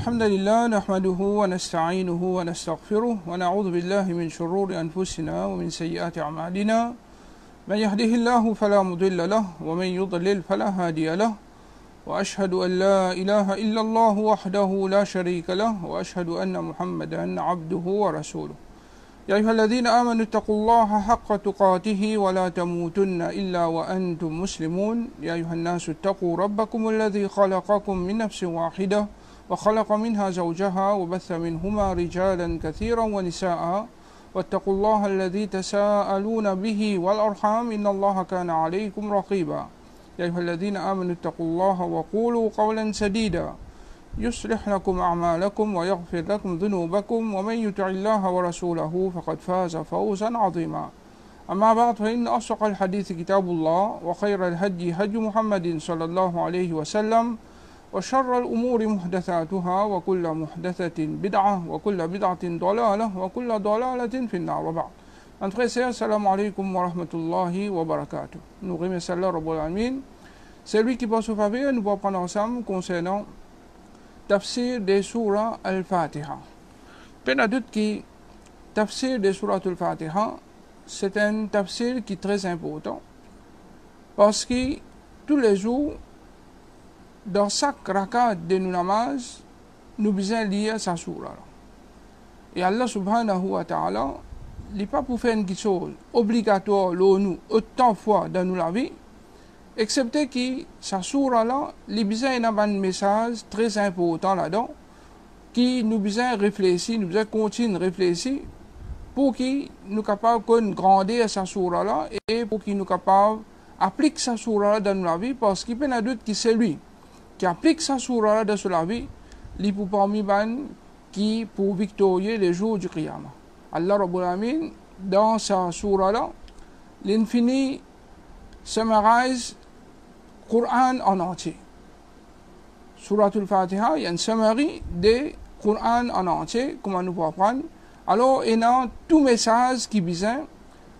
الحمد لله نحمده ونستعينه ونستغفره ونعوذ بالله من شرور أنفسنا ومن سيئات أعمالنا من يهده الله فلا مضل له ومن يضلل فلا هادي له وأشهد أن لا إله إلا الله وحده لا شريك له وأشهد أن محمدا عبده ورسوله يا أيها الذين آمنوا اتقوا الله حق تقاته ولا تموتن إلا وأنتم مسلمون يا أيها الناس اتقوا ربكم الذي خلقكم من نفس واحدة وخلق منها زوجها وبث منهما رجالا كثيرا ونساء واتقوا الله الذي تساءلون به والأرحام إن الله كان عليكم رقيبا يا أيها الذين آمنوا اتقوا الله وقولوا قولا سديدا يصلح لكم أعمالكم ويغفر لكم ذنوبكم ومن يطع الله ورسوله فقد فاز فوزا عظيما أما بعد فإن أصدق الحديث كتاب الله وخير الهدي هدي محمد صلى الله عليه وسلم وشر الأمور محدثاتها وكل محدثة بدعة وكل بدعة ضلالة وكل ضلالة في النار وبعد. Frères et sœurs, salam alaikum wa rahmatullahi wa barakatuh. Nous remercions Allah Rabbul Alamin. C'est lui qui passe au faveur, nous allons prendre ensemble concernant tafsir des surahs al-Fatiha. Peine à doute que tafsir des surahs al-Fatiha, c'est un tafsir qui est très important parce que tous les jours, dans chaque rakat de nos namaz, nous besoin lire sa surah. Et Allah subhanahu wa ta'ala, il n'est pas pour faire une chose obligatoire, nous, autant de fois dans la vie, excepté que sa surah là, il besoin d'un message très important là-dedans, qui nous besoin réfléchir, nous besoin continuer de réfléchir, pour qu'il nous capable de grandir sa surah là, et pour qu'il nous capable d'appliquer sa surah là dans la vie, parce qu'il n'y a pas de doute que c'est lui qui applique sa surah dans la vie, il pour parmi les qui pour victorier les jours du Qiyamah. Allah Rabbul Alamin, dans sa surah là, l'infini summarise le Coran en entier. Surah al-Fatiha, il y a une summary du Coran en entier, comment nous pouvons apprendre. Alors, il y a tout message qui vient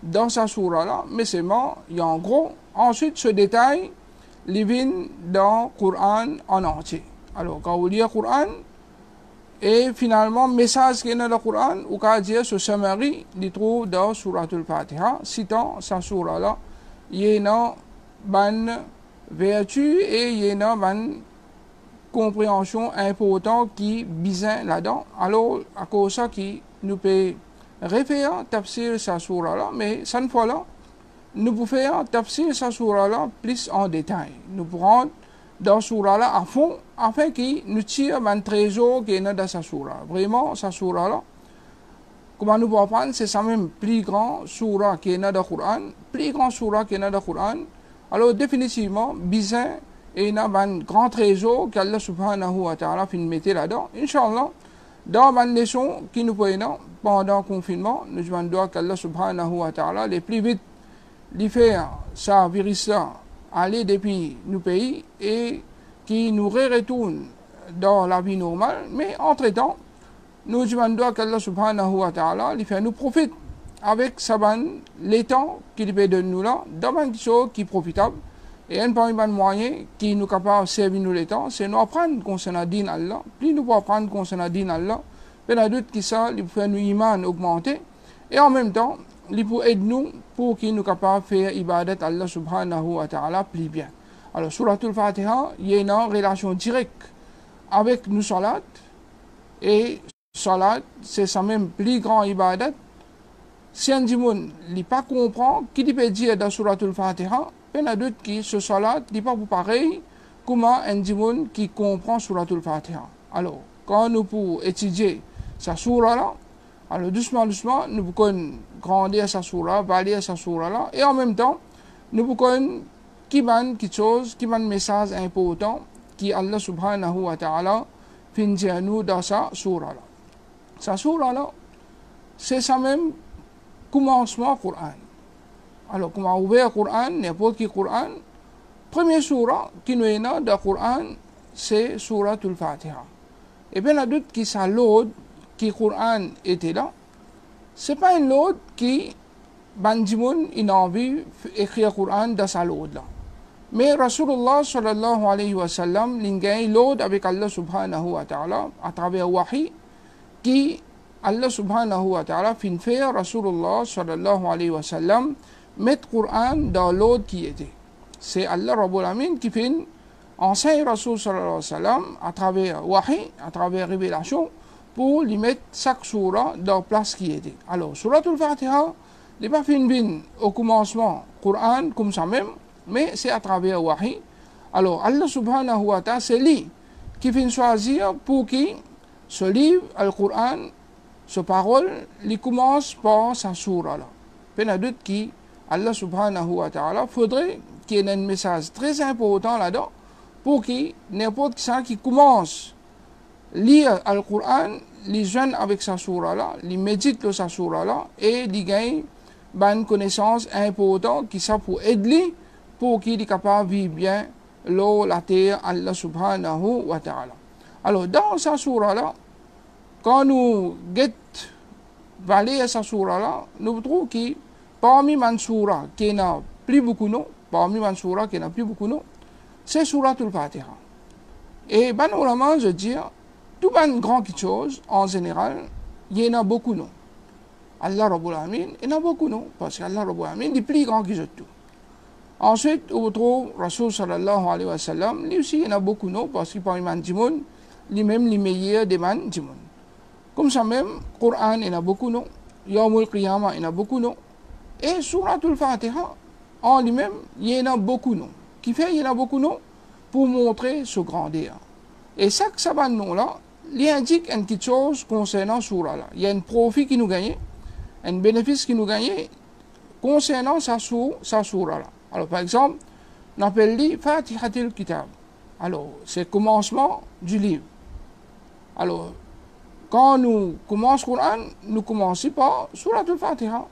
dans sa surah là, mais c'est bon, il y a en gros, ensuite ce détail, il vient dans le Coran en entier. Alors, quand vous lisez le Coran, et finalement, le message qui est dans le Coran, ou quand dire ce summary, il trouve dans Surah al-Fatiha, citant sa surah là, il y a une vertu et il y a une compréhension importante qui vient là-dedans. Alors, à cause de ça, qui nous peut référer tafsir sa surah là, mais cette fois-là, nous pouvons faire tafsir sa surah là plus en détail. Nous pourrons dans surah là à fond afin qu'il nous tire un trésor qui est dans sa surah. Vraiment, sa surah là, comment nous pouvons apprendre, c'est ça même plus grand surah qui est dans le Coran, plus grand surah qui est dans le Coran. Alors définitivement, bizarre et il y a un grand trésor qu'Allah subhanahu wa ta'ala finit de mettre là-dedans. Inch'Allah, dans une leçon qui nous peut pendant le confinement, nous demandons qu'Allah subhanahu wa ta'ala les plus vite lui faire sa virus là aller depuis nos pays et qui nous retourne dans la vie normale, mais entre-temps, nous demandons qu'Allah subhanahu wa ta'ala lui fait nous profiter avec les temps qu'il peut donner nous là, dans une chose qui est profitable. Et un parmi les moyens qui nous capable de servir nous les temps, c'est nous apprendre concernant din Allah. Plus nous pouvons apprendre concernant din Allah, peu de doute que ça, il fait nous iman augmenter. Et en même temps, il peut aider nous pour qu'il nous capable de faire ibadat Allah subhanahu wa ta'ala plus bien. Alors, Surah al-Fatiha, il y a une relation directe avec nous salat. Et salat, c'est ça même plus grand ibadat. Si un dimoun ne pas comprend, qui peut dire dans Surah al-Fatiha, il y a d'autres qui ce salat n'est pas pareil comment un dimoun qui comprend Surah al-Fatiha. Alors, quand nous pouvons étudier sa surah là, alors doucement, nous pouvons grandir sa surah, valider sa surah là, et en même temps, nous pouvons qui quelque chose, qui un message important, qui Allah subhanahu wa ta'ala finit à nous dans sa surah là. Sa surah là, c'est ça même commencement du Coran. Alors, comment ouvrir le Coran, n'importe quel Coran, première surah qui nous est dans le Coran, c'est Surah al-Fatiha. Et bien, la doute qui ça l'autre, qui le Coran était là, ce n'est pas une l'autre qui, Bandimoun, il a envie d'écrire le Coran dans sa l'autre là. Mais Rasulullah sallallahu alayhi wa sallam, l'ingay l'aude avec Allah subhanahu wa ta'ala, à travers wahi, qui Allah subhanahu wa ta'ala fin faire Rasulullah sallallahu alayhi wa sallam mettre Coran dans l'aude qui était. C'est Allah Rabbul Alamin qui fin enseigne Rasul sallallahu alayhi wa sallam à travers wahi, à travers révélation, pour lui mettre chaque surah dans la place qui était. Alors, Suratul Fatiha, n'est pas fin bin au commencement Coran comme ça même, mais c'est à travers wahi. Alors, Allah subhanahu wa ta'ala, c'est lui qui fin choisir pour qui ce livre, le Coran, ce parole, il commence par sa surah là. Peine doute qui, Allah subhanahu wa ta'ala, faudrait qu'il y ait un message très important là-dedans, pour qui n'importe qui commence à lire le Coran, les jeunes avec sa surah là, les médite sa surah là, et ils gagnent une connaissance importante qui ça pour aider pour qu'il est capable de vivre bien la terre Allah subhanahu wa ta'ala. Alors dans sa surah là, quand nous valons sa surah là, nous trouvons que parmi les surah qui n'a plus beaucoup non, c'est Suratul Fatiha. Et ben ulama je dis, tout ban grand chose en général, il y en a beaucoup non. Allah Rabbul Alamin, il y en a beaucoup non, parce qu'Allah Rabbul Alamin est plus grand que tout. Ensuite, on trouve Rasul sallallahu alayhi wa sallam, lui aussi il y en a beaucoup non, parce qu'il parmi les gens, lui-même les meilleurs des gens. Comme ça même, Coran il y en a beaucoup non, Yawmul Qiyamah il y en a beaucoup non, et Suratul Fatiha en lui-même il y en a beaucoup non. Qui fait il y en a beaucoup non pour montrer ce grandeur. Et chaque sabbat non là, il indique une petite chose concernant surah là. Il y a un profit qui nous gagne, un bénéfice qui nous gagne concernant sa surah là. Alors par exemple, on appelle Fatihatul Kitab. Alors c'est le commencement du livre. Alors quand nous commençons le Coran, nous commençons par Suratul Fatiha.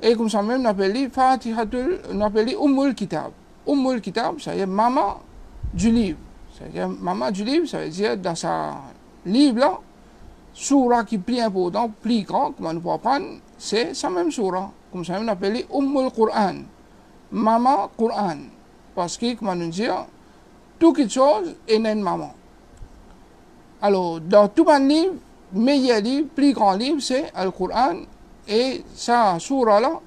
Et comme ça même, on appelle Ummul Kitab. Ummul Kitab, ça veut dire maman du livre. Ça veut dire maman du livre, ça veut dire dans sa livre là, surah qui est plus important, plus grand, comment nous pouvons apprendre, c'est sa même surah. Comme ça, on appelle Ummul Quran. Maman Quran. Parce que, comment nous dire, toute chose est une maman. Alors, dans tout un livre, meilleur livre, plus grand livre, c'est le Quran. Et sa surah là,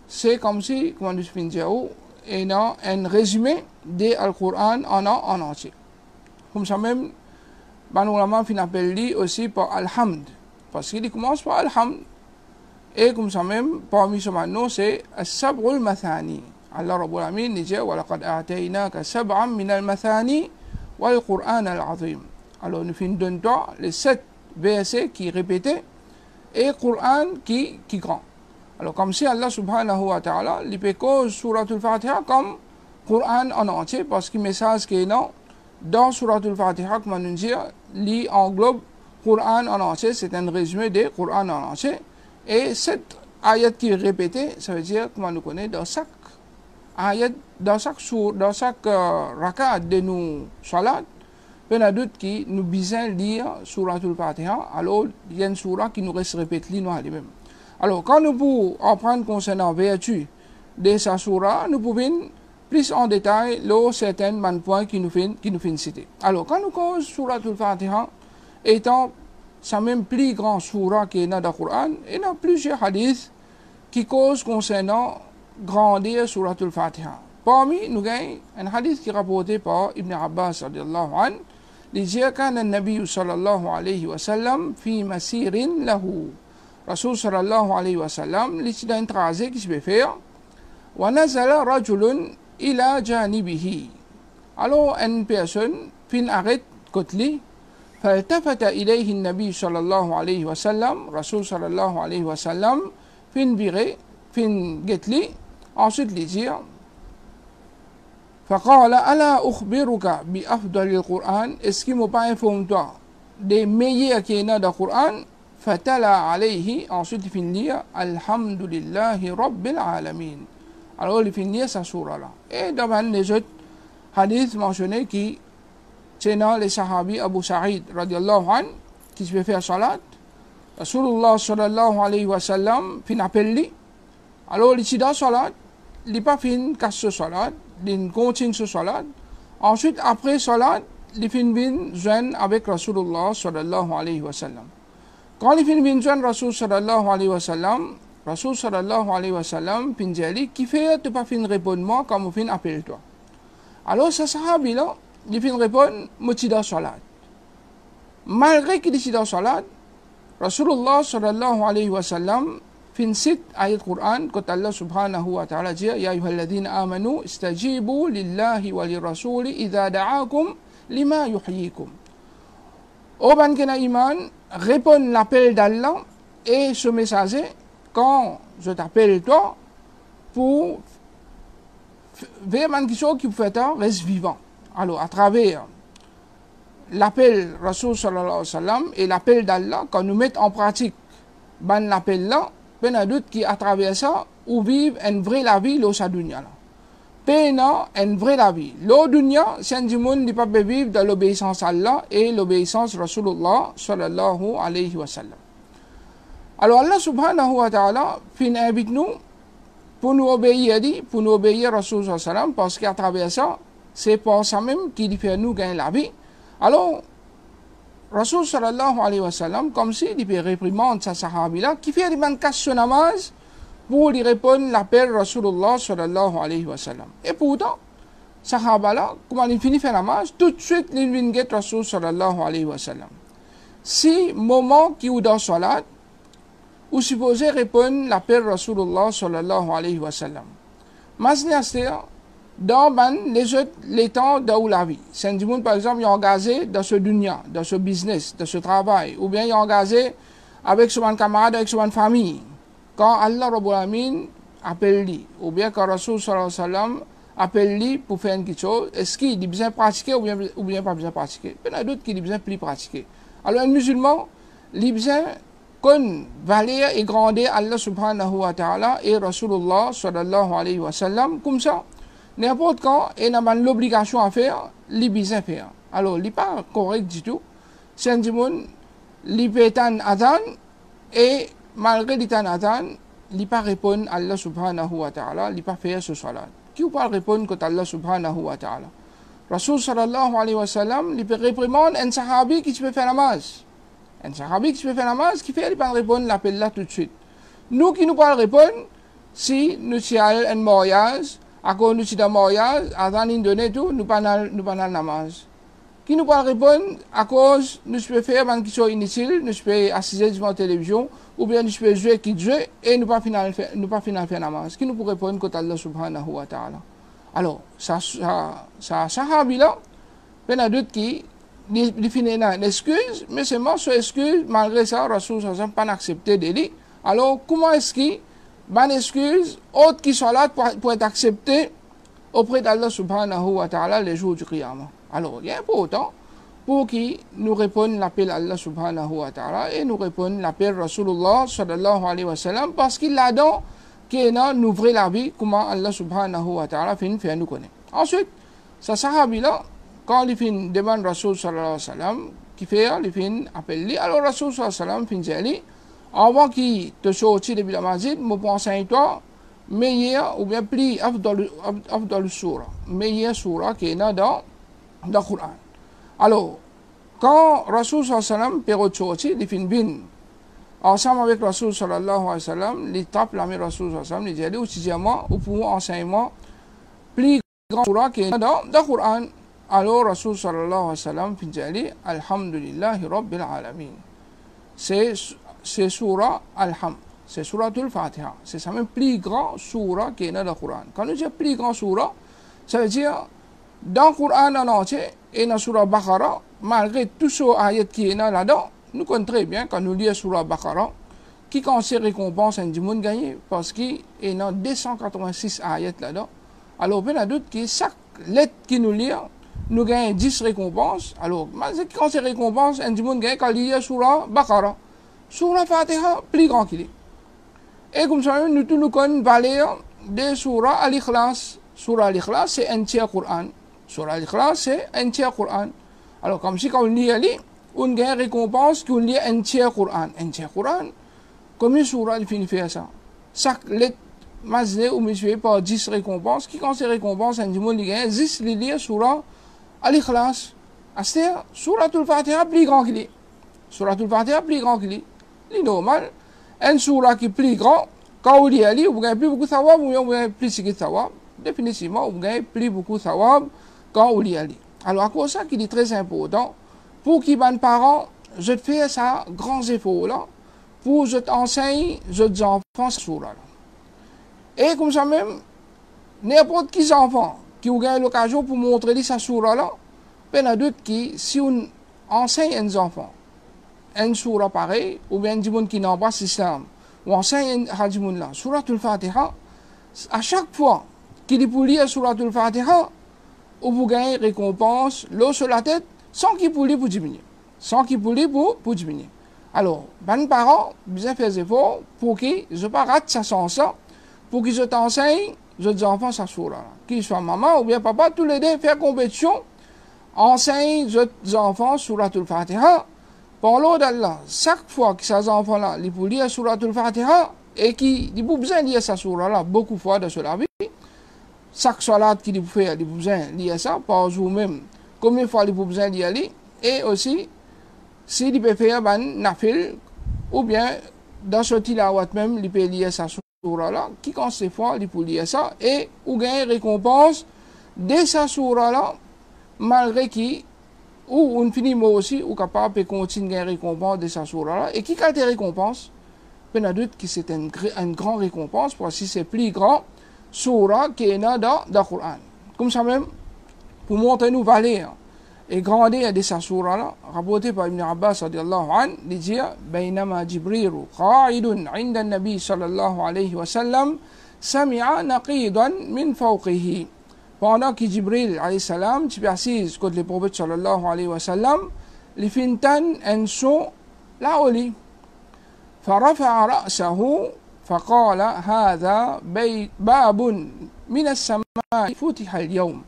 c'est comme si, comment nous dire, et a un résumé de Al-Qur'an en entier. Comme ça même, Ulama fin appelle aussi par Al-Hamd, parce qu'il commence par Al-Hamd. Et comme ça même, parmi ce nom, c'est As-Sab'ul Mathani. Allah Rabbul Alamin dit وَلَقَدْ أَعْتَيْنَاكَ سَبْعًا مِنَ الْمَثَانِي وَالْقُرْآنَ الْعَظِيمِ. Alors nous finissons de toi les 7 versets qui répétaient et le Coran qui grand. Alors comme si Allah subhanahu wa ta'ala il peut cause Suratul Fatiha comme Coran en entier, parce que le message qui est dans Suratul Fatiha, comme on dit, il englobe Coran en entier, c'est un résumé de Coran en entier. Et cette ayat qui est répétée, ça veut dire, comme on nous connaît, dans chaque ayat, dans chaque rakat de nos salat, il y a d'autres qui nous besoin lire Suratul Fatiha, alors il y a une surah qui nous reste répétée, nous même. Alors, quand nous pouvons apprendre concernant la vertu de sa surah, nous pouvons plus en détail certains points qui nous fin citer. Alors, quand nous cause Suratul Fatiha, étant sa même plus grand surah qui est dans le Coran, il y a plusieurs hadiths qui causent concernant grandir Suratul Fatiha. Parmi nous avons un hadith qui est rapporté par Ibn Abbas radiallahu anhu. Il dit كان النبي صلى الله عليه وسلم في مسير له. Rasul sallallahu alayhi wa sallam, il a un trajet qui se peut faire. ونزل رجل إلى جانبه. Alors une personne fin arrête côté فالتفت إليه النبي صلى الله عليه وسلم. Rasul sallallahu alayhi wa sallam fin viré, fin getli. Ensuite il dit فقال ألا أخبرك بأفضل القرآن. Est-ce qu'il m'a pas informé toi des meilleurs qui est dans le Coran? Fatala alayhi, ensuite il finit Alhamdulillahi Rabbil Alamin. Alors il finit sa surah là. Et dans les autres hadiths mentionnés qui c'est dans les sahabis Abu Sa'id radiallahu anhu qui se fait faire salat. Rasulullah sallallahu alayhi wa sallam fin appelle. Alors il dit dans salat, il n'est pas fin casse salat, il continue ce salat. Ensuite, après salat, il finit joindre avec Rasulullah sallallahu alayhi wa sallam. Quand il finit joindre Rasul sallallahu alayhi wa sallam, Rasul sallallahu alayhi wa sallam pinjali qui fait tu pas fin répondre moi quand on fin appelle toi. Alors ce sahabi là, il fin répondre mutida salat. Malgré qu'il est dans salat, Rasulullah sallallahu alayhi wa sallam fin cite ayat Quran que Allah subhanahu wa ta'ala dit ya ayyuhalladhina amanu istajibu lillahi wa lirrasuli idha da'akum lima yuhyikum. Ô ban kena iman, réponds l'appel d'Allah et ce messager quand je t'appelle toi pour faire quelque chose qui peut être reste vivant. Alors à travers l'appel Rasul sallallahu alayhi wa sallam et l'appel d'Allah, quand nous mettons en pratique ban l'appel là, ben a doute qui à travers ça ou vivre une vraie la vie lo sa dunya là. Pena une vraie la vie. Lo dunya c'est du monde qui peut vivre dans l'obéissance à Allah et l'obéissance Rasulullah sallallahu alayhi wa sallam. Alors Allah subhanahu wa ta'ala fin invite nous pour nous obéir pour nous obéir Rasul sallallahu alayhi wa sallam parce qu'à travers ça c'est pour ça même qu'il fait nous gagner la vie. Alors, Rasul sallallahu alayhi wa sallam, comme si il peut réprimander sa sahabi là, qui fait une casse son namaz pour lui répondre l'appel Rasulullah sallallahu alayhi wa sallam. Et pourtant, sahaba là, comment il finit faire namaz, tout de suite il vient get Rasul sallallahu alayhi wa sallam. Si moment qui ou dans salat, ou supposé répondre l'appel Rasulullah sallallahu alayhi wa sallam. Maintenant, dans les temps de la vie. C'est du monde, par exemple, il est engagé dans ce dunya, dans ce business, dans ce travail, ou bien il est engagé avec son camarade, avec son famille. Quand Allah Rabbul Alamin appelle lui, ou bien quand Rasul sallallahu alayhi wa sallam appelle lui pour faire quelque chose, est-ce qu'il a besoin de pratiquer ou bien pas besoin de pratiquer? Il y en a d'autres qui ont besoin de plus pratiquer. Alors, un musulman, il a besoin qu'on valeur et grandir Allah subhanahu wa ta'ala et Rasulullah sallallahu alayhi wa sallam comme ça. N'importe quand, il a l'obligation à faire, il besoin faire. Alors, il n'est pas correct du tout. C'est un monde, il peut être adhan, et malgré l'état adhan, il ne peut pas répondre à Allah subhanahu wa ta'ala, il ne peut pas faire ce salat. Qui peut répondre à Allah subhanahu wa ta'ala? Rasul sallallahu alayhi wa sallam, il peut réprimander un sahabi qui peut faire namaz. Un sahabi qui peut faire namaz, qui fait, il peut répondre l'appel là tout de suite. Nous qui nous pouvons répondre, si nous sommes un mariage, à cause nous sommes en mariage, avant d'indonner tout, nous pas dans namaz. Qui nous peut répondre à cause nous pouvons faire des questions inutiles, nous pouvons assister devant la télévision, ou bien nous pouvons jouer qui joue, et nous pas final faire namaz. Qui nous peut répondre contre Allah subhanahu wa ta'ala? Alors, ça sahabi là, il y a d'autres qui définissent une excuse, mais c'est moi cette excuse, malgré ça, Rasul n'a pas accepté de lui. Alors, comment est-ce qu'il bonne excuse, autre qui sont là pour être accepté auprès d'Allah subhanahu wa ta'ala les jours du Qiyamah. Alors, il y a important pour qu'il nous réponde l'appel Allah subhanahu wa ta'ala et nous réponde l'appel Rasulullah sallallahu alayhi wa sallam parce qu'il a donc qui nous ouvre la vie, comment Allah subhanahu wa ta'ala fait nous connaître. Ensuite, ce sahabi là, quand il fait demande Rasul sallallahu alayhi wa sallam, qui fait, il fait appel lui, alors Rasul sallallahu alayhi wa sallam fait dire avant qu'il te sorti de la masjid, je pense à toi, meilleur ou bien plus afdal surah, meilleure surah qui est dans le Coran. Alors, quand Rasul sallallahu alayhi wa sallam peut sortir, il fait bien. Ensemble avec Rasul sallallahu alayhi wa sallam, il tape la main Rasul sallallahu alayhi wa sallam, il dit, étudiez-moi ou pour enseignement plus grand surah qui est dans le Coran. Alors, Rasul sallallahu alayhi wa sallam fait dire, Alhamdulillahi Rabbil Alamin. C'est surah Al-Hamd, c'est surah Al-Fatiha. C'est ça même plus grand surah qui est dans le Coran. Quand nous disons plus grand surah, ça veut dire dans le Coran en entier et dans surah Baqarah, malgré tout ce ayat qui est là-dedans, nous connaissons très bien quand nous lisons surah Baqarah, qui quand c'est récompense un du monde gagné, parce qu'il est dans 286 ayats là-dedans. Alors, il y a d'autres qui, chaque lettre qui nous lit, nous gagnons 10 récompenses. Alors, quand c'est récompense, un du monde gagne quand il lit surah Baqarah. Surah Fatiha, plus grand qu'il est. Et comme ça, nous tous nous connaissons valeur de Surah Al-Ikhlas. Surah Al-Ikhlas, c'est un tiers Coran. Surah Al-Ikhlas, c'est un tiers Coran. Alors, comme si quand on lit Ali, on gagne récompense qu'on lit un tiers Coran. Un tiers Coran, combien de surah il finit faire ça? Chaque lettre mazne ou monsieur par 10 récompenses, qui quand ces récompenses, un monde li gagne, 10 li lire surah Al-Ikhlas. C'est-à-dire, Suratul Fatiha plus grand qu'il est. Suratul Fatiha plus grand qu'il est. C'est normal. Un surah qui est plus grand, quand vous lisez, vous gagnez plus beaucoup de thawab, ou vous gagnez plus de thawab. Définitivement, vous gagnez plus beaucoup de thawab quand vous lisez. Alors, à cause de ça, qu'il est très important, pour qu'ils les parents, je te fais ça, grands efforts là, pour je t'enseigne, je te enfants ce surah là. Et comme ça même, n'importe qui enfant qui ont gagné l'occasion pour montrer sa surah là, il y a d'autres qui, si on enseigne à nos enfants, une surah pareille, ou bien des gens qui n'ont pas l'islam, ou enseigne à des gens là, Suratul Fatiha, à chaque fois qu'il est pour lire Suratul Fatiha, vous gagnez récompense, l'eau sur la tête, sans qu'il pour lire pour diminuer. Sans qu'il pour lire pour diminuer. Alors, les parents, bien faire des efforts pour qu'ils ne pas ratent sa chance, pour qu'ils t'enseignent, les enfants, sa surah. Qu'ils soient maman ou bien papa, tous les deux faire compétition, enseigne les enfants Suratul Fatiha. Par l'eau d'Allah, chaque fois que ces enfants-là, ils peuvent lire Suratul Fatiha, et qu'ils ont besoin de lire sa surah-là beaucoup de fois dans la vie, chaque salat qu'ils peuvent faire, ils ont besoin de lire ça, par jour même, combien de fois ils ont besoin de lire, et aussi, s'ils peuvent faire un nafil, ou bien, dans ce tilawat même, ils peuvent lire sa surah-là, qui quand ces fois, ils peuvent lire ça, et ou gagner récompense de sa surah-là, malgré qui, ou on finit moi aussi, ou capable de continuer à récompense de sa surah-là, et qui a des récompenses, il y a d'autres qui c'est une grande récompense, parce que c'est plus grand surah qui est dans le Coran. Comme ça même, pour montrer nous valeur et grandir de sa surah-là, rapporté par Ibn Abbas, radiallahu anhu, il dit, بينما جبريل قاعد عند النبي صلى الله عليه وسلم سمع نقيضا من فوقه. Pendant que Jibril, alayhi salam, tu assis contre le prophète sallallahu alayhi wa sallam, il fintan un son là-haut. فرفع رأسه فقال هذا باب من السماء فتح اليوم.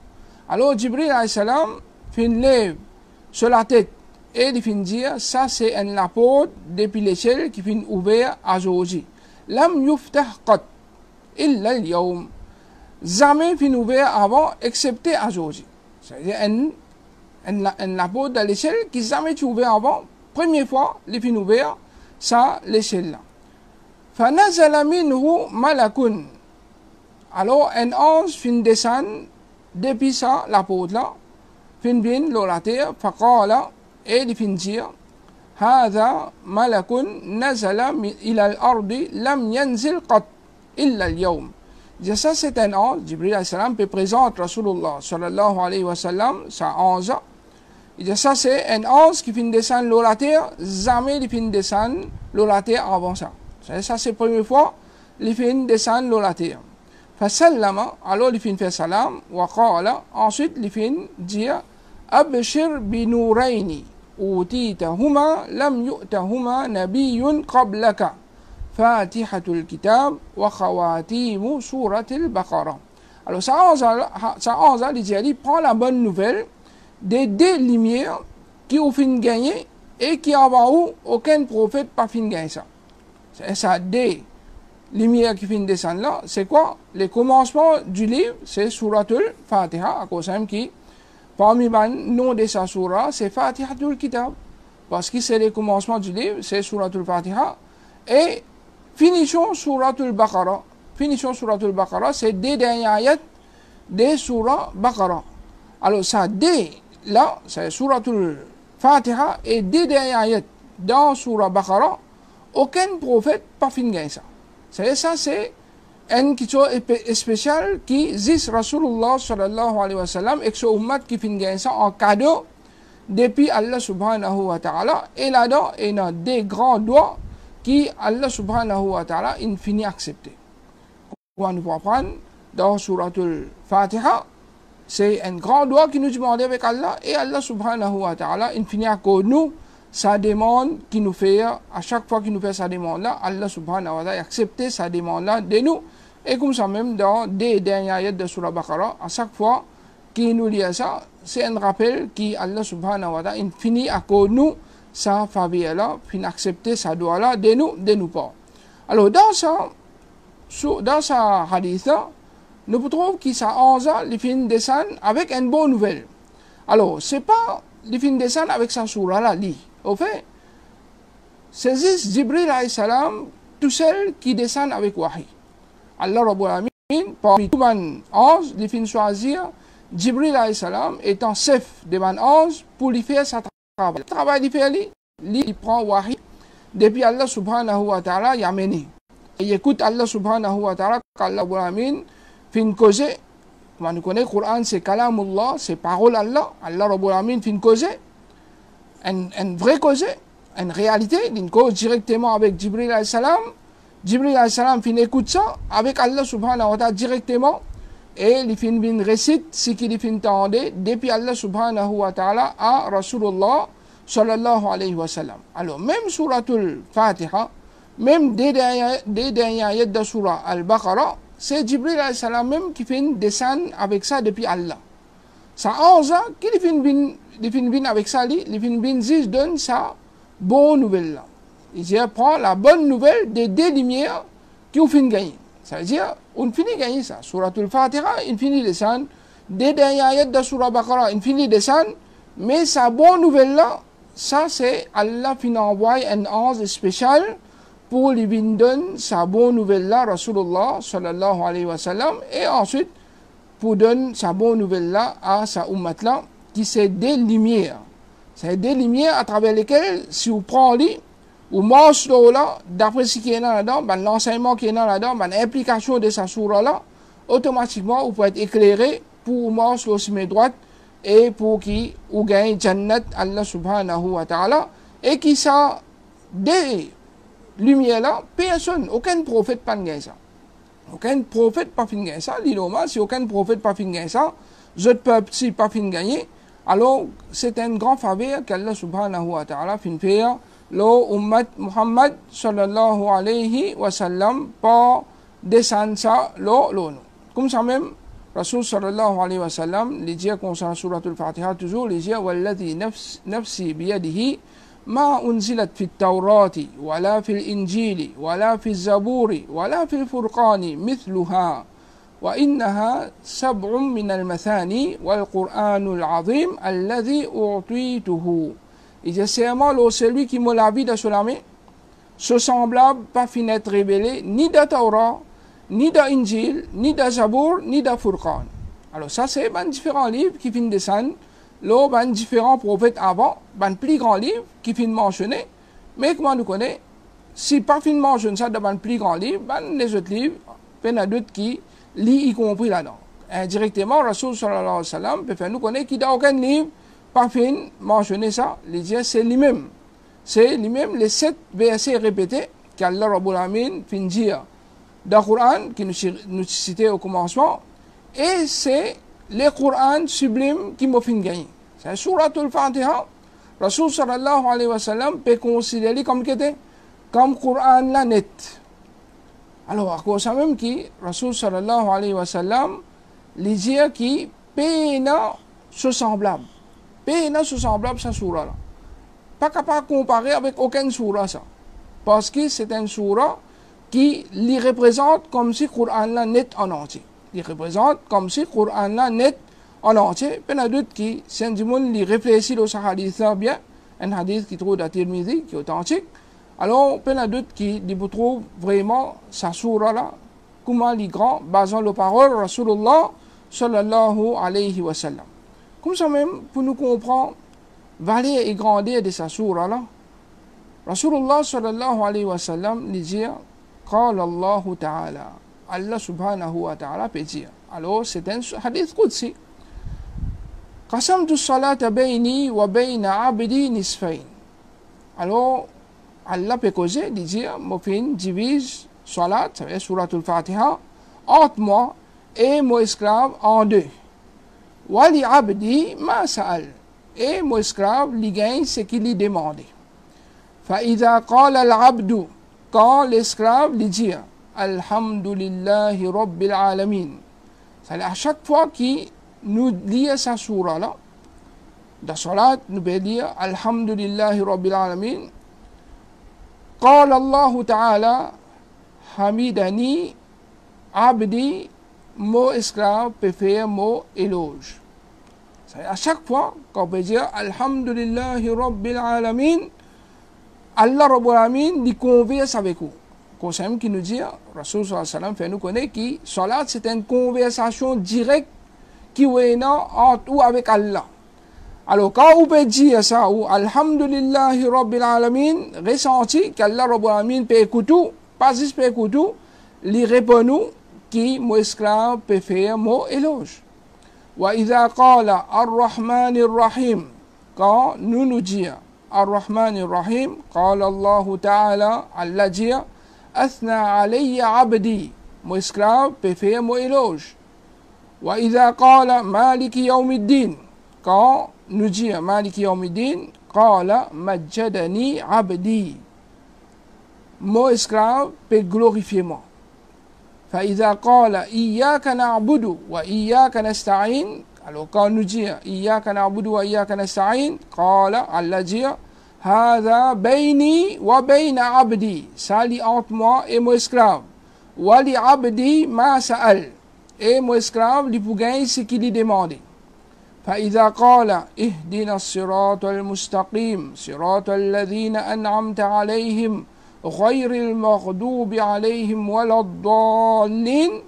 Alors Jibril alayhi salam fin lève sur la tête et il fin dire ça c'est un porte depuis l'échelle qui fin ouvert à aujourd'hui. لم يفتح قط إلا اليوم. Jamais fin ouvert avant, excepté aujourd'hui. C'est-à-dire la porte de l'échelle qui jamais été ouvert avant. Première fois, les fin ouvert, ça, l'échelle là. فَنَزَلَ مِنْهُ مَلَكٌ. Alors, un ange fin descend depuis ça, la porte là, fin bien la terre, فَقَالَ, et il fin dire, هَذَا مَلَكٌ نَزَلَ إِلَى الْأَرْضِ لَمْ يَنزِلْ قَطْ إِلَّا الْيَوْمِ. Ça, c'est un ange. Jibril alayhi salam peut présenter Rasulullah sallallahu alayhi wa sallam, sa ange. Ça, c'est un ange qui finit de descendre la terre, jamais il finit de descendre la terre avant ça. Ça, c'est la première fois, il finit de descendre la terre. Fasallama, alors il finit de faire salam, wa qala, ensuite il finit de dire, Abshir binuraini, utitahuma, lam yu'tahuma nabiyyun qablaka. Fatihatul Kitab wa khawatimu Suratul Baqarah. Alors ça en il prend la bonne nouvelle des deux lumières qui ont fin gagné et qui avant aucun prophète pas fin gagné ça. C'est ça, des lumières qui fin descendre là, c'est quoi? Le commencement du livre, c'est Suratul Fatiha, à cause même qui, parmi les noms de sa surah, c'est Fatihatul Kitab. Parce que c'est le commencement du livre, c'est Suratul Fatiha. Et finition Suratul Baqarah. Finition Suratul Baqarah, c'est des derniers ayats de Surah Baqarah. Alors ça, des, là, c'est Suratul Fatiha et des derniers ayats dans Surah Baqarah, aucun prophète pas fini ça. Ça, c'est une question spéciale qui dit Rasulullah sallallahu alayhi wa sallam et que ummat qui finit ça en cadeau depuis Allah subhanahu wa ta'ala. Et là-dedans, il y a des grands doigts qui Allah subhanahu wa ta'ala infini accepté. Quand nous apprendre dans Suratul Fatiha, c'est un grand doigt qui nous demande avec Allah et Allah subhanahu wa ta'ala infini accorde nous sa demande qui nous fait à chaque fois qu'il nous fait sa demande là, Allah subhanahu wa ta'ala accepte sa demande là de nous. Et comme ça même dans des dernières ayats de Surah Baqarah, à chaque fois qu'il nous lit ça, c'est un rappel qui Allah subhanahu wa ta'ala infini accorde nous sa faveur là, puis accepter sa doigt là de nous pas. Alors dans ça, dans sa hadith, nous trouvons qu'il s'arrange les films descendent avec une bonne nouvelle. Alors, c'est pas les films descendent avec sa surah là, au fait, c'est juste Jibril alayhi salam, tout seul qui descend avec wahi. Allah Rabbul Alamin, parmi tous les anges, les films choisir Jibril alayhi salam étant chef des anges pour lui faire sa travail. Le travail qu'il fait, il prend wahi depuis Allah subhanahu wa ta'ala il a mené. Il écoute Allah subhanahu wa ta'ala quand Allah Rabbul Alamin fait une cause. Comme nous connaissons, le Coran c'est kalamullah, c'est parole Allah. Allah Rabbul Alamin fait une cause, une vraie cause, une réalité, une cause directement avec Jibril alayhi salam. Jibril alayhi salam fin écoute ça avec Allah subhanahu wa ta'ala directement. Et il fin récite ce qu'il fin tendait depuis Allah subhanahu wa ta'ala à Rasulullah sallallahu alayhi wa sallam. Alors même suratul Fatiha, même des dernières ayats de surah Al-Baqarah, c'est Jibril alayhi salam même qui fin descendre avec ça depuis Allah. Ça 11 ans qu'il fin avec ça, il fin juste donne sa bonne nouvelle là. Il prend la bonne nouvelle des deux lumières qui ont fin gagner. Ça veut dire, on finit gagner ça. Suratul Fatiha, il finit descendre. Des dernières ayats de Surah Baqarah, il finit descendre. Mais sa bonne nouvelle là, ça c'est Allah qui envoie un ange spécial pour lui donner sa bonne nouvelle là, Rasulullah sallallahu alayhi wa sallam. Et ensuite, pour donner sa bonne nouvelle là à sa ummat là, qui c'est des lumières. C'est des lumières à travers lesquelles, si vous prenez ou mange là, d'après ce qui est là-dedans, l'enseignement qui est là-dedans, l'implication de sa surah là, automatiquement, vous pouvez être éclairé pour manger le chemin droit et pour qui vous gagnez Jannat Allah subhanahu wa ta'ala et qui ça, des lumières là, personne, aucun prophète pas gagné ça. Aucun prophète pas fin gagné ça. L'iloma, si aucun prophète pas fin gagné ça, je ne peux pas fin gagner. Alors, c'est un grand faveur qu'Allah subhanahu wa ta'ala fin faire. Lo ummat Muhammad sallallahu alayhi wa sallam par descendre ça lo. Comme ça même, Rasul sallallahu alayhi wa sallam, les dire concernant suratul Fatiha toujours, les dire walladhi nafsi biyadihi ma unzilat fi at-taurati wala fi al-injili wala fi az-zaburi wala fi al-furqani mithluha wa innaha sab'un min al-mathani wal Qur'anul azim alladhi u'tituhu. Il dit seulement celui qui me la vie de la main, ce semblable pas fin être révélé ni de Torah, ni de Injil, ni de Zabour, ni de Furqan. Alors ça c'est différents livres qui finissent descendre, là différents prophètes avant, plus grands livres qui finissent mentionner, mais comment nous connaissons, si pas fin mentionner ça dans plus grands livres, les autres livres, il y a d'autres qui lisent y compris là-dedans. Indirectement, Rasul sallallahu alayhi wa sallam peut faire nous connaître qu'il n'y a aucun livre pas fin mentionner ça, c'est lui-même. C'est lui-même les 7 versets répétés qu'Allah Rabbul Alamin fin dire dans le Coran qui nous citait au commencement. Et c'est le Coran sublime qui m'a fin gagné. C'est Suratul Fatiha. Rasul sallallahu alayhi wa sallam peut considérer comme Coran la net. Alors, à cause ça même qui, Rasul sallallahu alayhi wa sallam, les dire qui peut se semblable. Péna se semblable à cette surah là. Pas capable de comparer avec aucune surah ça. Parce que c'est une surah qui les représente comme si le Coran là net en entier. Il représente comme si le Coran là net en entier. Il y a d'autres qui, si on les réfléchit dans ce hadith bien, un hadith qui trouve dans Tirmidhi, qui est authentique, alors il y a d'autres qui trouvent vraiment sa surah là, comment les grands, basant les paroles de Rasulullah sallallahu alayhi wa sallam. Comme ça même, pour nous comprendre, valeur et grandeur de sa surah là, Rasulullah sallallahu alayhi wa sallam dit, Qala Allah ta'ala, Allah subhanahu wa ta'ala peut dire. Alors, c'est un hadith qudsi. Qasamtu salata bayni wa bayna abdi nisfayn. Alors, Allah peut causer, dire, mon fin divise salat, ça veut dire suratul Fatiha, entre moi et mon esclave en deux. Wali abdi ma sa'al. Et mon esclave lui gagne ce qu'il lui demandait. Fa'idha qala al-abdu, quand l'esclave lui dit Alhamdulillahi Rabbil Alamin. C'est-à-dire à chaque fois qu'il nous lit sa surah là, dans salat, nous pouvons dire Alhamdulillahi Rabbil Alamin. قال الله تعالى حمدني abdi, mot esclave, peut faire mot éloge. À chaque fois qu'on peut dire Alhamdulillahi Rabbil Alamin, Allah Rabbil Alamin, il converse avec vous. Comme qui nous dit, Rasul sallallahu alayhi wa sallam fait nous connaître que salat c'est une conversation directe qui est entre ou avec Allah. Alors quand on peut dire ça, ou Alhamdulillahi Rabbil Alamin, ressenti qu'Allah Rabbil Alamin peut écouter, pas juste peut écouter, il répond nous qui mon esclave peut faire mot éloge. Wa idha qala ar-Rahman ar-Rahim, quand nous disons ar-Rahman ar-Rahim, qala Allah Ta'ala, Allah dit Athna alayya abdi, mon esclave peut faire mot éloge. Wa idha qala Maliki yawmiddin, quand nous disons Maliki yawmiddin, qala majjadani abdi, mon esclave peut glorifier moi. فإذا قال إياك نعبد وإياك نستعين, alors quand nous disons إياك نعبد وإياك نستعين, قال Allah dit هذا بيني وبين عبدي, ça lit entre moi et mon esclave, ولعبدي ما سأل, et mon esclave lui pour gagner ce qu'il lui demande. فإذا قال اهدنا الصراط المستقيم صراط الذين أنعمت عليهم غير المغضوب عليهم ولا الضالين,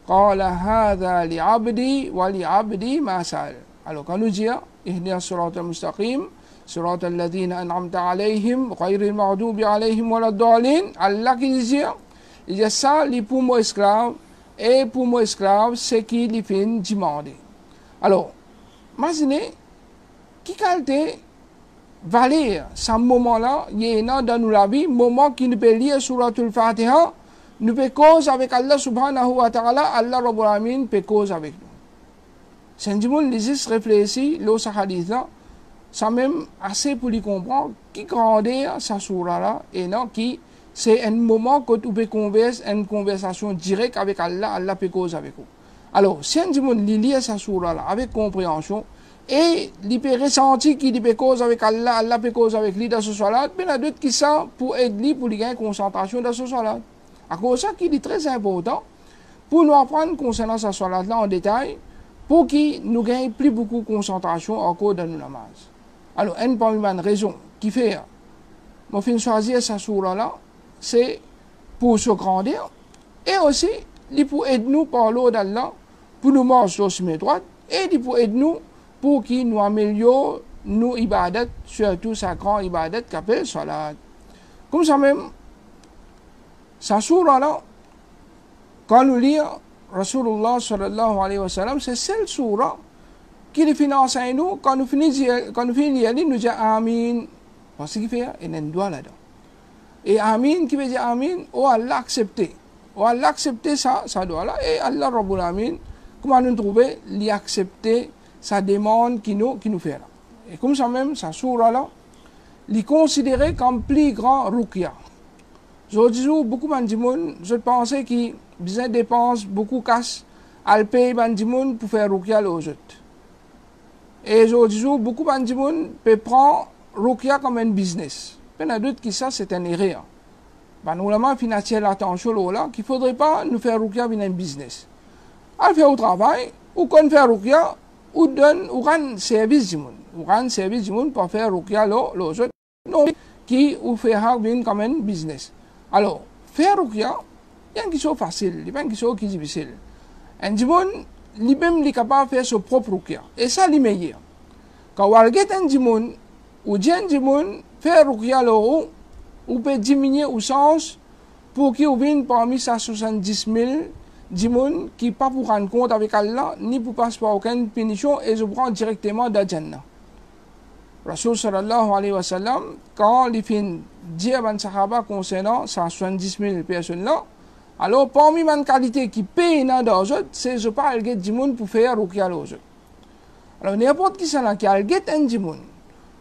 قال هذا لعبدي ولعبدي ما سأل. Alors quand nous disons اهدنا الصراط المستقيم صراط الذين أنعمت عليهم غير المغضوب عليهم ولا الضالين, Allah qui dit ça li pour mon esclave, et pour mon esclave c'est qui lui fait demander. Alors imaginez qui qualité valer ce moment-là, il y a dans la vie, moment qui nous peut lire Suratul Fatiha, nous peut cause avec Allah subhanahu wa ta'ala, Allah Rabbul Alamin peut cause avec nous. C'est un monde qui juste réfléchit, l'autre hadith là, ça même assez pour lui comprendre, qui grandit sa surah là, et non, qui, c'est un moment que tu peux converser, une conversation directe avec Allah, Allah peut cause avec vous. Alors, si un monde lit sa surah là, avec compréhension, et il peut ressentir qu'il peut cause avec Allah, Allah peut cause avec lui dans ce salat, mais il y a d'autres qui sont pour aider pour lui gagner concentration dans ce salat. À cause de ça qu'il est très important pour nous apprendre concernant ce salat là en détail, pour qu'il nous gagne plus beaucoup de concentration en cours de nos namaz. Alors, une parmi les raisons qui fait, moi fin choisir ce surah là, c'est pour se grandir, et aussi, il pour aider nous par l'eau d'Allah, pour nous marcher sur le chemin droit, et il pour aider nous pour qu'il nous améliore nos ibadat, surtout sa grande ibadat qu'appelle salat. Comme ça même, sa surah là, quand nous lisons Rasulullah sallallahu alayhi wa sallam, c'est celle surah qui les finance à nous, quand nous finissons d'y aller, nous disons Amin. Parce qu'il fait, il y a un doigt là-dedans. Et Amin, qui veut dire Amin, oh Allah accepté. Oh Allah accepté ça doit là, et Allah Rabbul Alamin, comment nous trouver, l'y accepter sa demande qui nous fait là. Et comme ça même, sa surah là, il est considéré comme plus grand ruqya. Je dis beaucoup de gens, je pensais qu'ils dépensent beaucoup de cash à payer les gens pour faire ruqya aux autres. Et je dis beaucoup de gens peuvent prendre ruqya comme un business. Il y a d'autres qui ça c'est un erreur. Nous avons financier l'attention là qu'il ne faudrait pas nous faire ruqya comme un business. À faire au travail, ou qu'on fait ruqya, ou donne ou rend service du monde, ou rend service du monde pour faire ruqya les autres, non qui ou fait comme un business. Alors faire ruqya, il y a une chose facile, il y a une chose qui est difficile. Un monde, lui-même est capable de faire son propre ruqya, et ça c'est meilleur. Quand on get un monde, ou dit un monde faire ruqya là, on peut diminuer au sens pour qu'il vienne parmi ces 70 000 du monde qui ne pas pour rendre compte avec Allah, ni pour passer par aucune punition, et je prends directement dans Jannah. Rasul sallallahu alayhi wa sallam, quand il fait dire à Sahaba concernant ces 70 000 personnes là, alors parmi les qualités qui payent dans les autres, c'est je parle du monde pour faire ruqya aux autres. Alors n'importe qui là qui a un du monde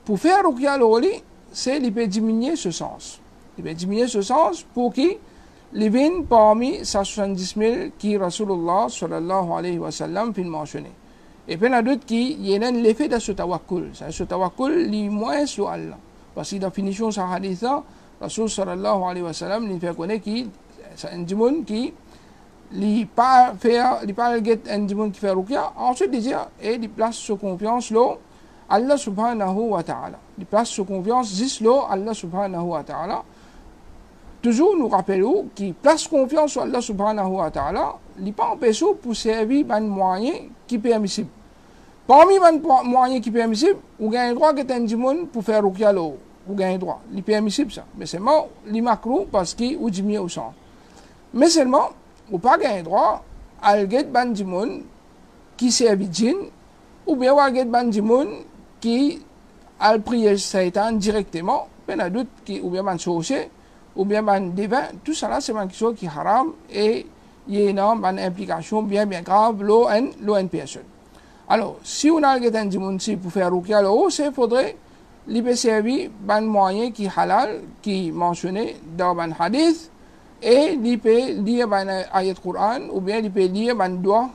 pour faire ruqya aux autres, c'est il peut diminuer ce sens. Il peut diminuer ce sens pour qu'il les viennent parmi ces 70 000 qui Rasulullah sallallahu alayhi wa sallam fait mentionner. Et puis il y a d'autres qui y a l'effet de ce tawakkul. Ce tawakkul est moins sur Allah. Parce que dans la finition de ce hadith, Rasul sallallahu alayhi wa sallam il fait connaître qu'il c'est un monde qui li pas faire li pas get un monde qui fait ruqya ensuite il dit et il place sa confiance là Allah subhanahu wa ta'ala il place sa confiance juste là Allah subhanahu wa ta'ala toujours nous rappelons qui place confiance sur Allah subhanahu wa ta'ala il pas empêché pour servir un moyen qui permissible parmi les moyens qui permissible ou gagne droit que un monde pour faire ruqya là ou gagne droit il permissible ça mais c'est moi li macro parce qu'il ou diminuer au sang mais seulement ou pas gagner droit à get ban du monde qui servi djinn ou bien à get ban du monde qui a prié Satan directement ben à doute qui ou bien ban sorcier ou bien ban divin tout ça là c'est une chose qui haram et il y a une implication bien grave l'eau en personne alors si on a get un du monde pour faire ruqya là c'est faudrait libérer servir ban moyen qui halal qui mentionné dans ban hadith et il peut lire un ayat Coran ou bien il peut lire un doigt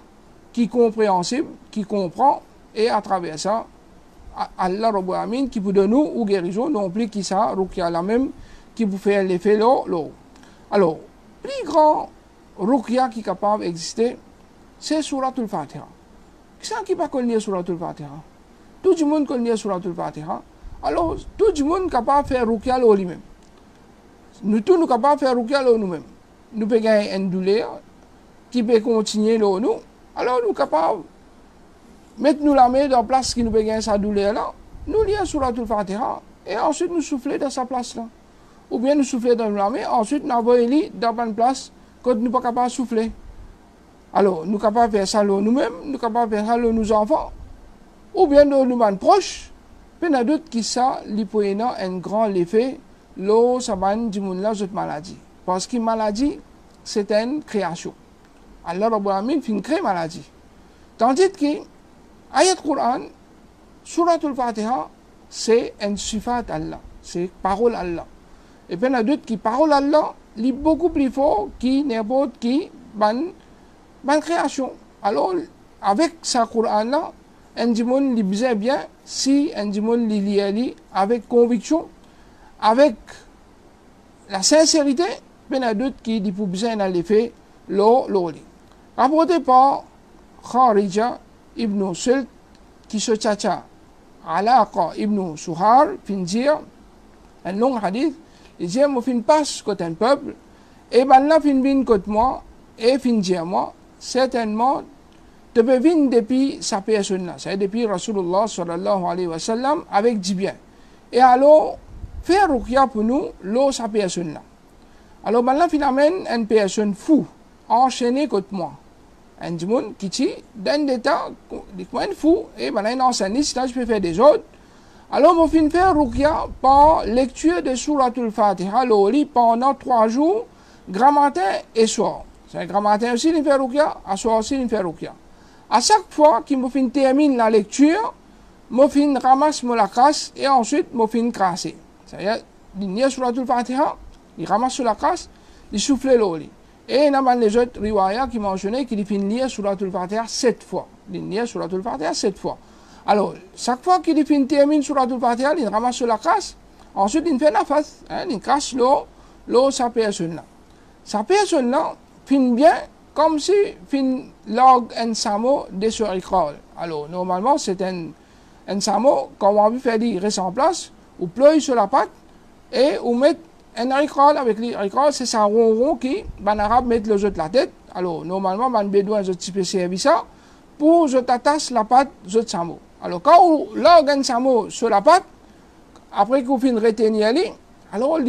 qui est compréhensible, qui comprend et à travers ça Allah Rabbul Alamin qui peut donner ou guérison non plus qui ça ruqya la même qui peut faire l'effet là. Alors plus grand ruqya qui est capable d'exister c'est Suratul Fatiha. Qui est qui pas connaître Suratul Fatiha? Tout le monde connaît Suratul Fatiha. Alors tout le monde est capable de faire ruqya lui-même. Nous tous nous capables de faire ruqya nous-mêmes. Nous pouvons gagner une douleur qui peut continuer nous. Alors nous sommes capables de mettre nous la main dans la place qui nous peut gagner sa douleur là. Nous lisons Suratul Fatiha et ensuite nous souffler dans sa place là. Ou bien nous souffler dans la main, ensuite nous envoyer dans une place quand nous ne sommes pas capables de souffler. Alors nous sommes capables de faire ça nous-mêmes, nous sommes capables de faire ça nos enfants. Ou bien nous sommes proches. Mais il y a d'autres qui ça, il peut y avoir un grand effet. L'eau, ça va dire cette maladie. Parce que maladie, c'est une création. Allah Rabbul Alamin fait une créer maladie. Tandis que, ayat Quran, Suratul Fatiha, c'est un sifat Allah. C'est parole Allah. Et puis il y a d'autres qui parole Allah, est beaucoup plus fort que n'importe qui, ban création. Alors, avec sa Quran là, un dimon li bizarre bien, si un dimon li lit avec conviction, avec la sincérité, il y a d'autres qui disent pour bien dans les faits, l'oli. Rapporté par Kharija ibn Sult, qui se tchacha, Alaqa ibn Suhar, finir, un long hadith, il dit, moi, fin passe côté un peuple, et ben là, fin bin côté moi, et fin dire moi, certainement, tu peux venir depuis sa personne là, c'est depuis Rasulullah sallallahu alayhi wa sallam, avec du bien. Et alors, faire ruqya pour nous, l'eau sa personne là. Alors, ben là, finalement, une personne fou, enchaînée contre moi. Un monde qui tient d'un état, un fou, et ben là, il enseigne, si là, je peux faire des autres. Alors, on finit faire ruqya par lecture de Suratul Fatiha, l'oli, pendant 3 jours, grand matin et soir. C'est grand matin aussi, il fait ruqya, à soir aussi, il fait ruqya. À chaque fois qu'il me termine la lecture, je ramasse la casse et ensuite je crasser. C'est-à-dire, il y a Suratul Fatiha, il ramasse la casse, il souffle l'eau. Et il y a les autres riwayas qui mentionnaient qu'il finit lire Suratul Fatiha 7 fois. Il lit Suratul Fatiha 7 fois. Alors, chaque fois qu'il termine Suratul Fatiha, il ramasse la casse, ensuite il fait nafas, il casse l'eau, sa personne là. Sa personne là finit bien comme si fin log un samo de sur école. Alors, normalement, c'est un samo, quand on veut faire il reste en place, ou pleuille sur la patte, et on met un école avec l'école, c'est ça rond qui, en arabe, met le jeu de la tête. Alors, normalement, on besoin de type service ça, pour je t'attache la patte, je samo. Alors, quand on log un samo sur la patte, après qu'on finit retenir aller, alors,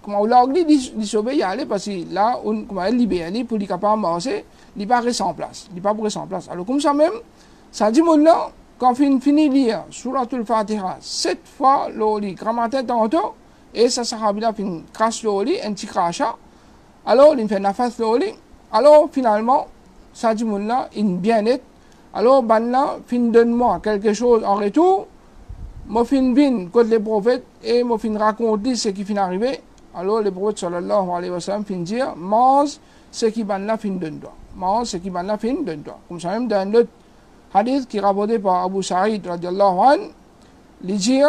comment on l'a dit, il s'obéit à aller parce que là, on va libérer pour les capables de marcher, il pas rester en place. Il pas pour rester en place. Alors, comme ça même, ça dit, mon là, quand on finit de lire Suratul Fatiha 7 fois, le grammaire tantôt, et ça, ça a fin crache le un petit crachat, alors, il fait nafas le alors, finalement, ça dit, mon là, il bien net, alors, ben là, fin donne-moi quelque chose en retour. Je fin bin contre les prophètes et je fin raconter ce qui fin arrivé. Alors le prophète sallallahu alayhi wa sallam fin dire mange ce qui ban la fin donne toi. Mange ce qui ban la fin donne toi. Comme ça même dans l'autre hadith qui est rapporté par Abu Sa'id radiallahu anhu, il dit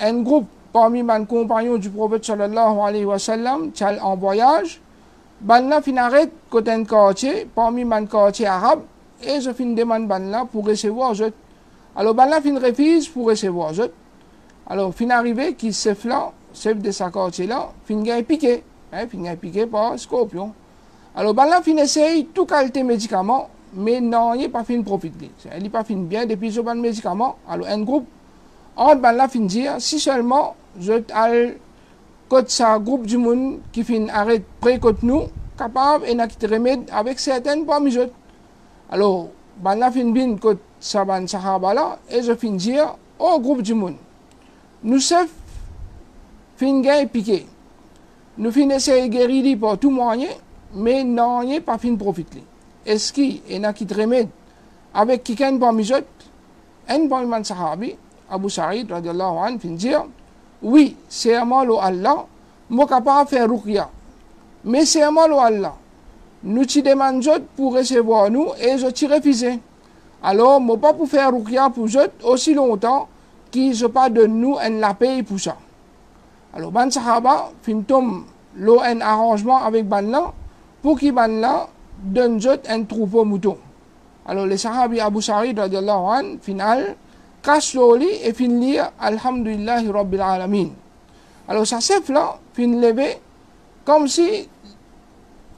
un groupe parmi mes compagnons du prophète sallallahu alayhi wa sallam en voyage, ban là fin arrête côté un quartier parmi man quartier arabe et je fin demande ban là pour recevoir je alors ban là fin refuse pour recevoir je alors fin arrivé qui chef là chef de sa quartier là fin gagne piqué par scorpion alors ban là fin essaye tout qualité médicament mais non il pas fin profiter il pas fin bien depuis ce ban médicament alors un groupe en ban là fin dire si seulement je al côté ça groupe du monde qui fin arrête près côté nous capable et n'a qui remède avec certaines parmi eux alors ban la fin bin côté ça ban sahaba là et je fin dire au groupe du monde nous chef fin gain piqué nous fin essayer guérir par tout moyen mais non y pas fin profiter est-ce qui et n'a qui remède avec quelqu'un parmi eux un parmi man sahabi Abu Sa'id radiyallahu anhu fin dire oui, c'est à moi Allah, moi capable de faire ruqya. Mais c'est à moi Allah. Nous te demandons pour recevoir nous et je te refuse. Alors, moi pas pour faire ruqya pour eux aussi longtemps qu'ils ne pas de nous un la paye pour ça. Alors, ban sahaba fin tom lo un arrangement avec ban là pour qu'ils ban là donne un troupeau mouton. Alors, les sahabi Abu Sa'id radiyallahu anhu final cache l'oli et fin lire Alhamdulillahi Rabbil Alamin. Alors ça chef là, fin lever comme si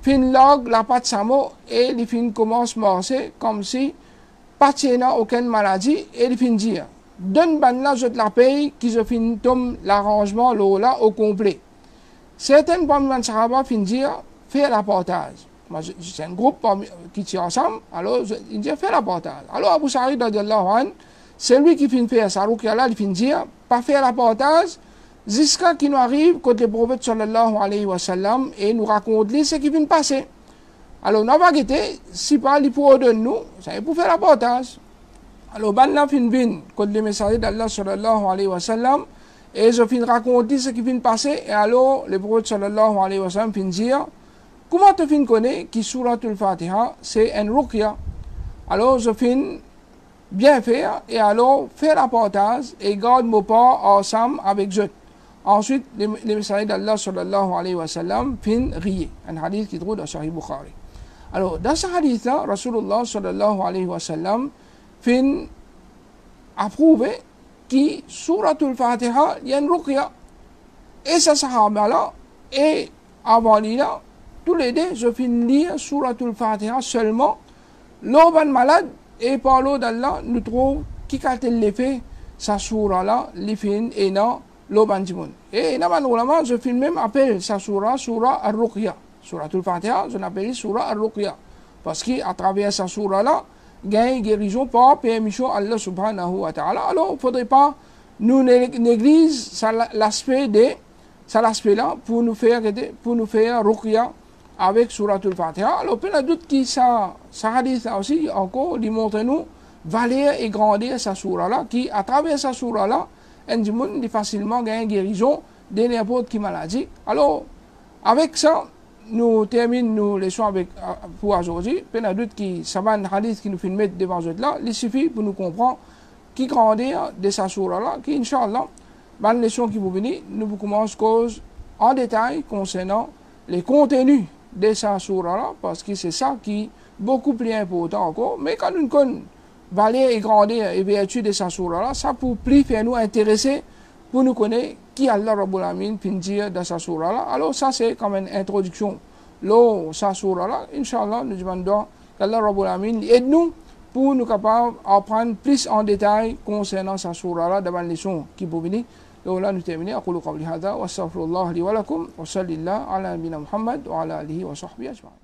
fin log la patte samo et les fin commence marcher comme si pas n'a aucune maladie et les fin dire donne ban là je te la paye qui je fin tom l'arrangement là au complet. Certaines parmi les sahaba fin dire faire la partage. C'est un groupe qui tient ensemble, alors ils disent faire la partage. Alors Abu Sa'id radiyallahu anhu c'est lui qui finit faire sa ruqya là, il finit dire, pas faire la partage, jusqu'à qu'il nous arrive, quand le prophète sallallahu alayhi wa sallam, et nous raconte ce qui vient de passer. Alors, nous avons guetté, si pas il pour de nous, c'est pour faire la partage. Alors, ban là fin vin, quand le messager d'Allah sallallahu alayhi wa sallam, et je finis raconter ce qui vient de passer, et alors, le prophète sallallahu alayhi wa sallam finit dire, comment tu finis connaître que Suratul Fatiha, c'est un ruqya? Alors, je finis bien faire et alors faire la partage et garde mon pas ensemble avec eux. Ensuite, les messagers d'Allah sallallahu alayhi wa sallam fin rier. Un hadith qui trouve dans Sahih Bukhari. Alors, dans ce hadith-là, Rasulullah sallallahu alayhi wa sallam fin approuvé que Suratul Fatiha y a une ruqya. Et ce sahaba-là, et avant lui-là, tous les deux, je fin lire Suratul Fatiha seulement, l'orban malade, et par l'eau d'Allah, nous trouvons qui a l'effet, sa soura là, l'ifin et non l'obanjimoun. Et normalement, je filme même appelle sa soura al-Ruqya. Suratul Fatiha, je l'appelle soura al-Ruqya. Parce qu'à travers sa soura là, gagne guérison par permission Allah subhanahu wa ta'ala. Alors, il ne faudrait pas nous négliger l'aspect là pour nous faire Ruqya avec Suratul Fatiha. Alors, peu de doute que ça hadith aussi, encore, il montre nous valeur et grandeur sa soura là, qui, à travers sa soura là, un monde facilement gagne guérison de n'importe quelle maladie. Alors, avec ça, nous terminons nos leçons pour aujourd'hui. Peu de doute que ça va un hadith qui nous fait mettre devant eux là, il suffit pour nous comprendre qui grandeur de sa soura là, qui, Inch'Allah, dans la leçon qui vous venez, nous vous commençons cause en détail concernant les contenus de sa soura là, parce que c'est ça qui est beaucoup plus important encore. Mais quand nous connaissons valeur et grandeur et vertu de sa soura là, ça peut plus faire nous intéresser pour nous connaître qui Allah Rabbul Alamin peut dire dans sa soura là. Alors ça c'est comme une introduction. Là, sa soura là, Inch'Allah, nous demandons qu'Allah Rabbul Alamin aide nous pour nous capables d'apprendre plus en détail concernant sa soura là dans les leçons qui vont venir. لولا نتمنى أقول قولي هذا وأستغفر الله لي ولكم وصلى الله على نبينا محمد وعلى آله وصحبه أجمعين.